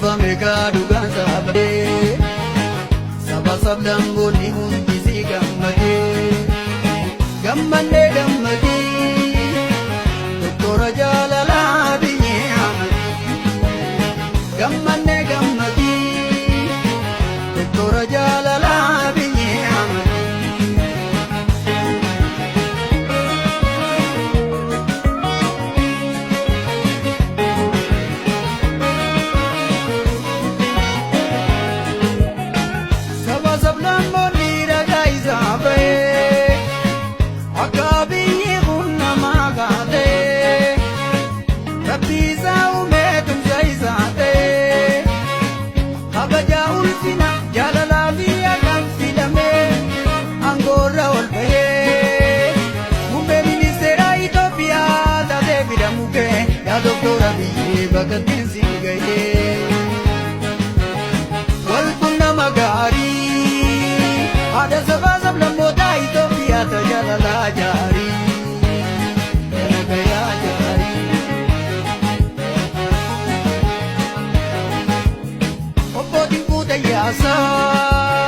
Mega dugaan saabee saba sablammoonni hundi si gammadee doktora jaalalaa biyyee gammadee doktora jaalalaa biyyee Doktora biyyee baqateen si gahee wal qunnama gaarii haadha sabaa sablammootaa Itoophiyaa tajaalalaa jaarii Nagayaa jaarii obbootiin fuutayaasaa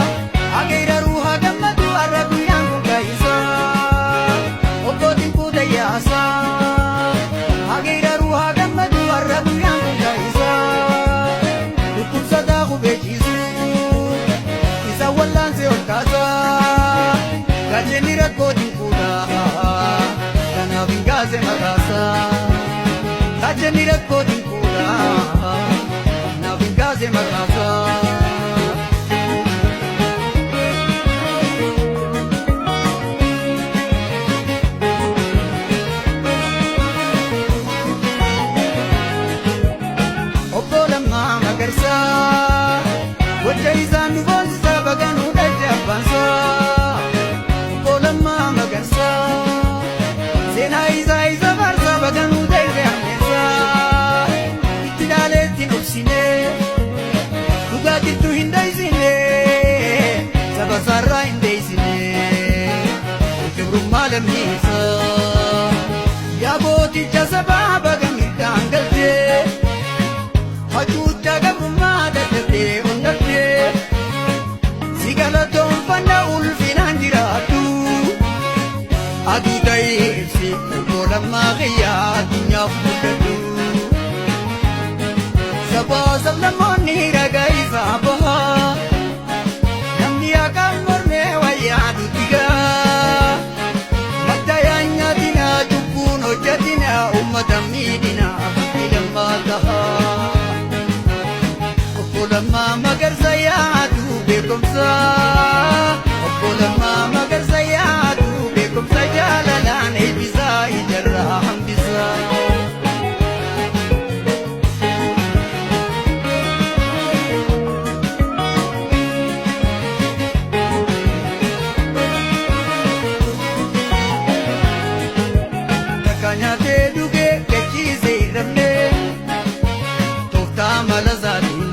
ageera ruuhaa gammadu har'a guyyaan kun kaayisaa obbootiin fuutayaasaa ageera ruuhaa gammadu har'a guyyaan kun kaayisaa dhukkubsataa hubechiisuu isa wallaansee ol kaasaa gajeenni rakkootiin fuudhaa kanaaf hin gaase makaasaa gajeenni rakkootiin fuudhaa kanaaf hin gaase makaasaa. Wajja isaan nu boonsisaa baganuu dhajje abbaansaa obbolammaa magarsaa seenaa isaa isa faarsaa baganuu ta'e ammeessaa itti ilaaleetti dhoksinee dhugaa jirtu hin dhoysinee saba sarraa hin deeysinee kibrummaa lammiisaa yaa booticha sabaa baga mirgaan galtee hacuuchaa gabrummaa dadhabdee onnabdee si galatoonfanna ulfinaan jiraattu aduu ta'ee ibsi obbolammaa qiyyaa addunyaaf guddadhu sabaa sablammoonni ragaa isaa bahaa namni akkaan mormee wayyaa dutigaa madda yaanyaatinaa cubbuun hojjatinaa ummata miidhinaa fakkii lammaa tahaa obbolammaa magarsa yaadu beekumsa obbolammaa magarsa yaadu beekumsa jaalalaan eebbisaa ijarraa hambisaa. Takka nyaatee dhugee gachiisee dhabnee tooftaa mala isaatiin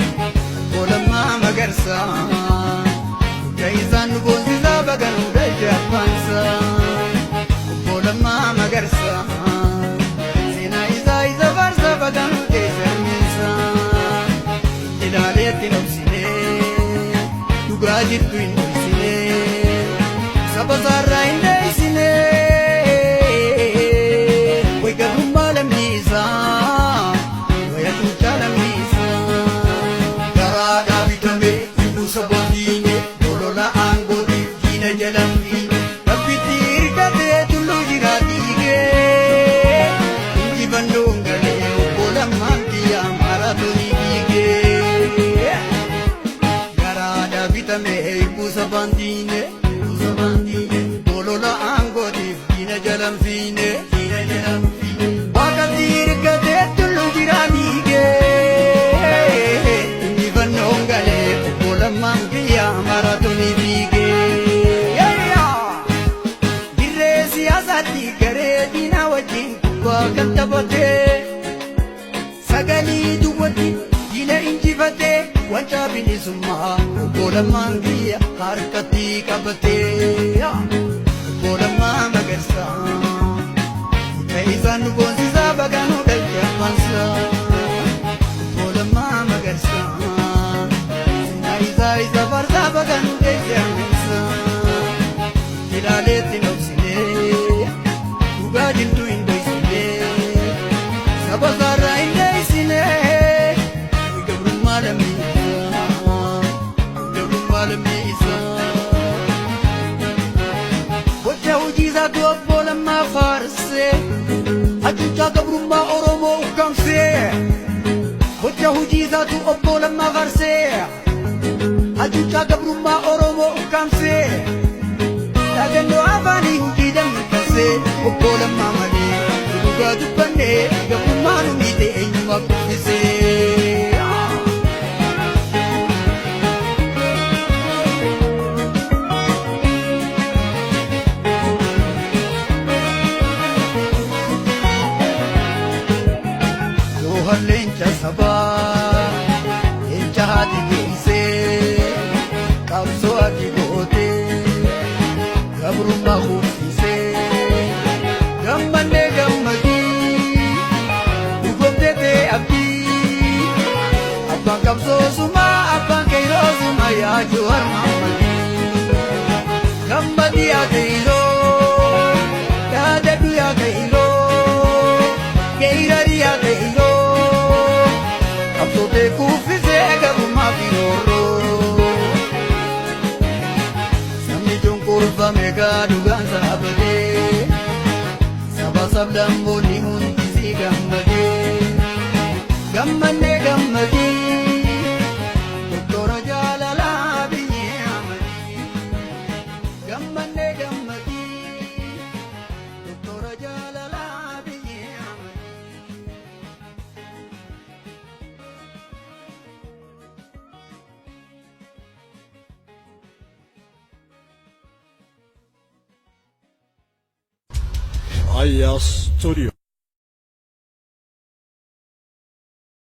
obbolammaa magarsaa guddaa isaan nu boonsisaa baganuu dhajje abbaansaa obbolammaa magarsaa seenaa isaa isa faarsaa baganuu keessa hirmeensaa itti ilaaleetti dhoksinee dhugaa jirtu hin dhoysinee saba sarraa hin deeysinee way gabrummaa lammiisaa waya tuuchaa lammiisaa. Sabootine olola aangooti diina jalamni rabbitti hirkatee tulluu jiraatiigee injifannoon galee obbolammaan kiyyaa maaraatoonii dhiigee garaadhaa bitamee hibbuu sabaantiine olola aangootiif diina jalamfiine waaqatti hirkatee tulluu jiraatiigee injifannoon galee Mangkiya maratoni bige dirree siyaasaatti garee diina wajjin kubbaa kan taphatee sagalii duwwaatti diina injifatee wancaa bilisummaa obbolammaan kiyya harkatti qabatee obbolammaa magarsaa ta'isaan nu boonsisaa baganuu dhalche ammansaa. ukkamsee Hojja hojii isaatu obbo Lammaa Farsee Hacuuccaa gabrummaa Oromoo ukkamsee Dhaagannoo afaanii hojii dammaqsee obbo Lammaa malee dhugaa dubbannee gabrummaa nu miite eenyumaa kuffisee Leenca sabaa leenca haati deemsee qabsoo ati gootee gabrummaa kuffisee gammannee gammadii dhugoomtee abdii abbaan qabsoo sumaa abbaan keeyroo sumaa yaa Jawaar Mohammadii gammadii yaa keeyroo yaadadhu yaa keeyroo keeyrarii yaa keeyroo Absote kuffisee gabrummaa fi roorroo Sabni cunqurfame gaa dhugaan saabatee Saba sablammoonni hundi si gammadee Gammannee gammadii Doktora jaalalaa biyyee amadii Gammannee gammadii Doktora jaalalaa biyyee amadii Nagayaa Studio.